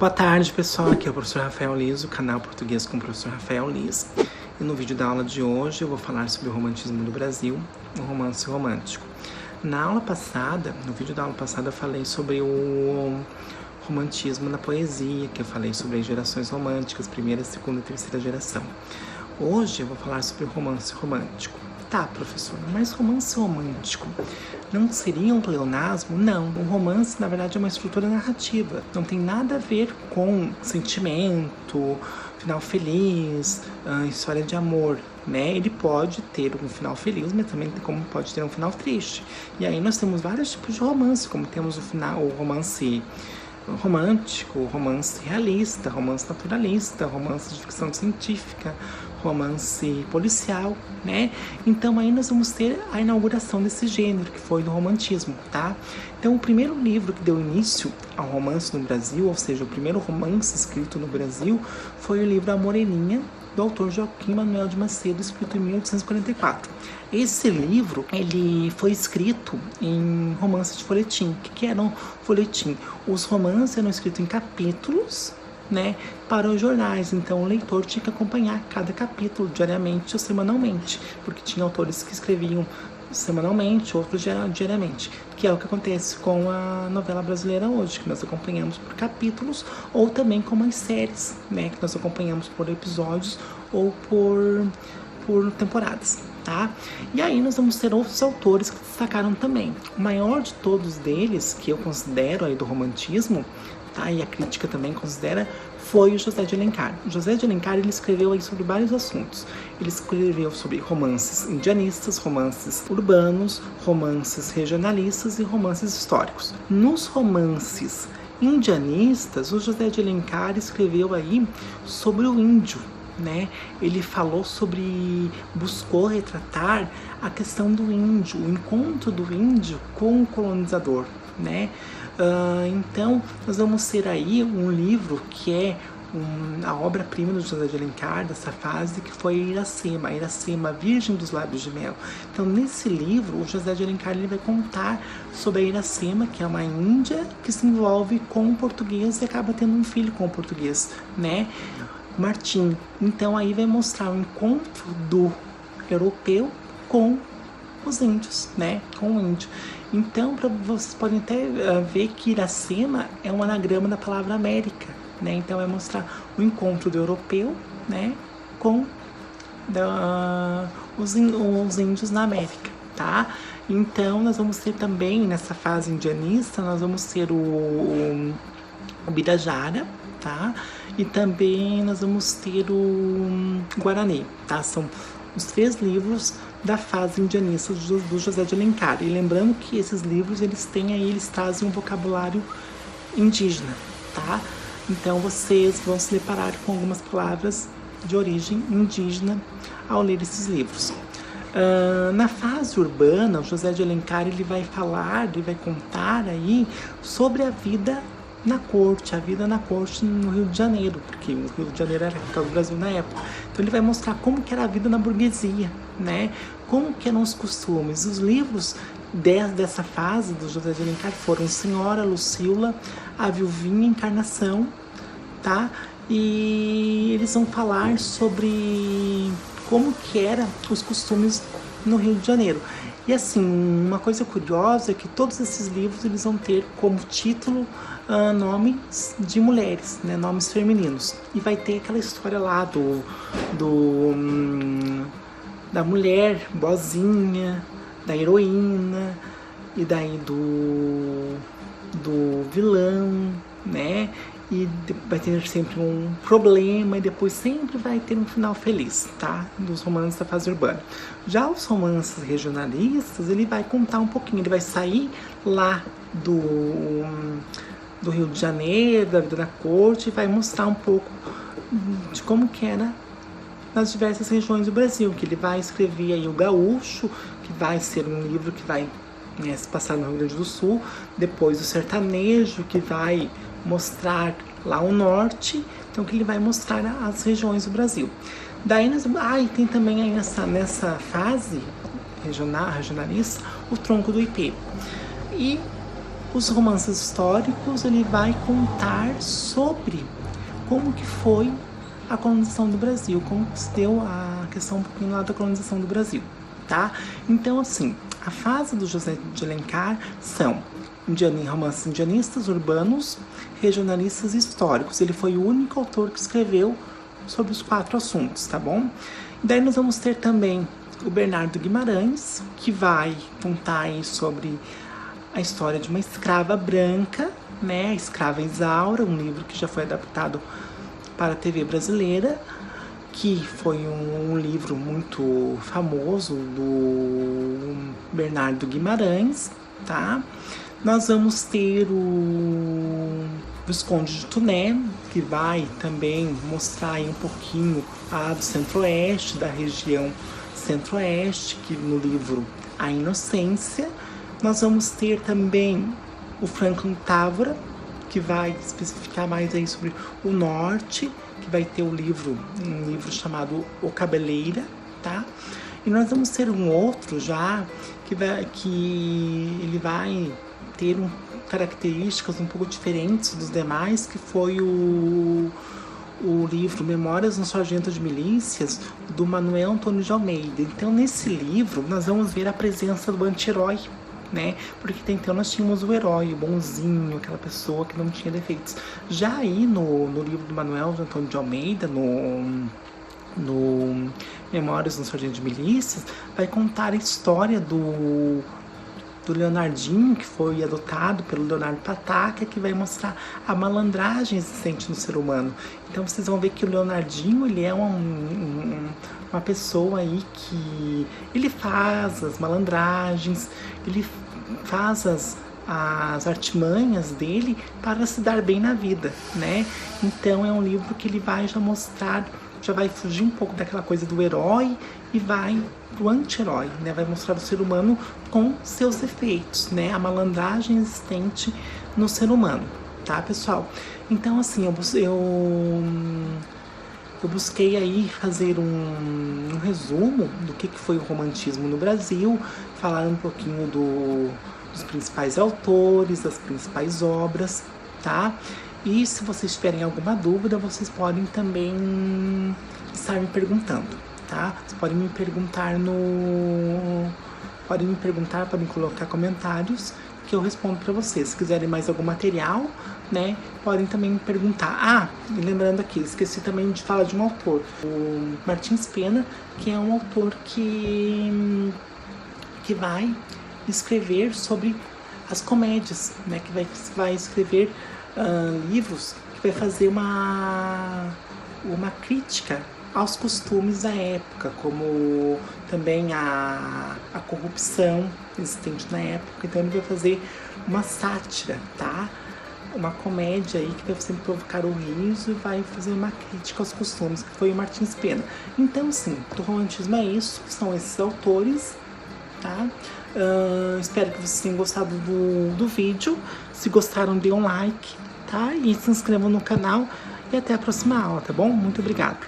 Boa tarde, pessoal. Aqui é o professor Rafael Liz, o canal Português com o professor Rafael Liz. E no vídeo da aula de hoje eu vou falar sobre o romantismo do Brasil, o romance romântico. Na aula passada, no vídeo da aula passada, eu falei sobre o romantismo na poesia, que eu falei sobre as gerações românticas, primeira, segunda e terceira geração. Hoje eu vou falar sobre o romance romântico. Tá, professor, mas romance romântico não seria um pleonasmo? Não, um romance, na verdade, é uma estrutura narrativa. Não tem nada a ver com sentimento, final feliz, história de amor, né? Ele pode ter um final feliz, mas também como pode ter um final triste. E aí nós temos vários tipos de romance, como temos o romance romântico, romance realista, romance naturalista, romance de ficção científica, romance policial, né? Então aí nós vamos ter a inauguração desse gênero, que foi do romantismo, tá? Então o primeiro livro que deu início ao romance no Brasil, ou seja, o primeiro romance escrito no Brasil, foi o livro A Moreninha, do autor Joaquim Manuel de Macedo, escrito em 1844. Esse livro, ele foi escrito em romance de folhetim. O que era um folhetim? Os romances eram escritos em capítulos, né, para os jornais. Então o leitor tinha que acompanhar cada capítulo diariamente ou semanalmente, porque tinha autores que escreviam semanalmente, outros diariamente, que é o que acontece com a novela brasileira hoje, que nós acompanhamos por capítulos, ou também com as séries, né, que nós acompanhamos por episódios ou por temporadas, tá? E aí nós vamos ter outros autores que destacaram também. O maior de todos deles, que eu considero aí do romantismo, tá? E a crítica também considera, foi o José de Alencar. O José de Alencar, ele escreveu aí sobre vários assuntos. Ele escreveu sobre romances indianistas, romances urbanos, romances regionalistas e romances históricos. Nos romances indianistas, o José de Alencar escreveu aí sobre o índio, né? Ele buscou retratar a questão do índio, o encontro do índio com o colonizador, né? Então nós vamos ter aí um livro que é a obra-prima do José de Alencar, dessa fase, que foi Iracema, Virgem dos Lábios de Mel. Então nesse livro o José de Alencar, ele vai contar sobre a Iracema, que é uma índia que se envolve com o português e acaba tendo um filho com o português, né? Martim. Então aí vai mostrar o encontro do europeu com os índios, né? Com o índio. Então, vocês podem até ver que Iracema é um anagrama da palavra América, né? Então vai mostrar o encontro do europeu, né, com os índios na América, tá? Então nós vamos ter também, nessa fase indianista, nós vamos ter o Birajara, tá? E também nós vamos ter o Guarani, tá? São os 3 livros da fase indianista do José de Alencar. E lembrando que esses livros, eles trazem um vocabulário indígena, tá? Então vocês vão se deparar com algumas palavras de origem indígena ao ler esses livros. Na fase urbana, o José de Alencar, ele vai contar aí sobre a vida na corte no Rio de Janeiro, porque o Rio de Janeiro era a capital do Brasil na época. Então ele vai mostrar como que era a vida na burguesia, né? Como que eram os costumes. Os livros dessa fase do José de Alencar foram Senhora Lucila, A Viuvinha, Encarnação, tá? E eles vão falar sobre como que eram os costumes no Rio de Janeiro. E assim, uma coisa curiosa é que todos esses livros, eles vão ter como título nomes de mulheres, né, nomes femininos. E vai ter aquela história lá da mulher boazinha, da heroína, e daí do vilão, né? E vai ter sempre um problema e depois sempre vai ter um final feliz, tá? Dos romances da fase urbana. Já os romances regionalistas, ele vai contar um pouquinho, ele vai sair lá do Rio de Janeiro, da vida da corte, e vai mostrar um pouco de como que era nas diversas regiões do Brasil, que ele vai escrever aí o Gaúcho, que vai ser um livro que vai, né, se passar no Rio Grande do Sul, depois o Sertanejo, que vai mostrar lá o norte, então que ele vai mostrar as regiões do Brasil. Daí e tem também aí nessa fase regionalista o Tronco do Ipê. E Os romances históricos, ele vai contar sobre como que foi a colonização do Brasil, como se deu a questão um pouquinho lá da colonização do Brasil, tá? Então, assim, a fase do José de Alencar são romances indianistas, urbanos, regionalistas e históricos. Ele foi o único autor que escreveu sobre os 4 assuntos, tá bom? Daí nós vamos ter também o Bernardo Guimarães, que vai contar aí sobre a história de uma escrava branca, né? A Escrava Isaura, um livro que já foi adaptado para a TV brasileira, que foi um livro muito famoso do Bernardo Guimarães, tá? Nós vamos ter o Visconde de Tuné, que vai também mostrar aí um pouquinho do Centro-Oeste, da região Centro-Oeste, que no livro A Inocência. Nós vamos ter também o Franklin Távora, que vai especificar mais aí sobre o Norte, que vai ter um livro chamado O Cabeleira, tá? E nós vamos ter um outro já, que ele vai ter características um pouco diferentes dos demais, que foi o livro Memórias de um Sargento de Milícias, do Manuel Antônio de Almeida. Então, nesse livro, nós vamos ver a presença do anti-herói, né? Porque até então nós tínhamos o herói, o bonzinho, aquela pessoa que não tinha defeitos. Já aí no livro do Manuel Antônio de Almeida, no Memórias de um Sargento de Milícias, vai contar a história do Leonardinho, que foi adotado pelo Leonardo Pataca, que vai mostrar a malandragem existente no ser humano. Então vocês vão ver que o Leonardinho, ele é uma pessoa aí que ele faz as malandragens, ele faz as artimanhas dele para se dar bem na vida, né? Então é um livro que ele vai já vai fugir um pouco daquela coisa do herói e vai pro anti-herói, né? Vai mostrar o ser humano com seus defeitos, né? A malandragem existente no ser humano, tá, pessoal? Então, assim, eu busquei aí fazer um resumo do que foi o romantismo no Brasil, falar um pouquinho dos principais autores, das principais obras, tá? E se vocês tiverem alguma dúvida, vocês podem também estar me perguntando, tá? Vocês podem me perguntar podem colocar comentários que eu respondo para vocês. Se quiserem mais algum material, né, podem também me perguntar. E lembrando aqui, esqueci também de falar de um autor, o Martins Pena, que é um autor que vai escrever sobre as comédias, né, que vai escrever livros, que vai fazer uma crítica aos costumes da época, como também a corrupção existente na época. Então ele vai fazer uma sátira, tá? Uma comédia aí que vai sempre provocar o riso e vai fazer uma crítica aos costumes, que foi o Martins Pena. Então, sim, do romantismo é isso, são esses autores, tá? Espero que vocês tenham gostado do vídeo. Se gostaram, dê um like, tá? E se inscrevam no canal. E até a próxima aula, tá bom? Muito obrigada!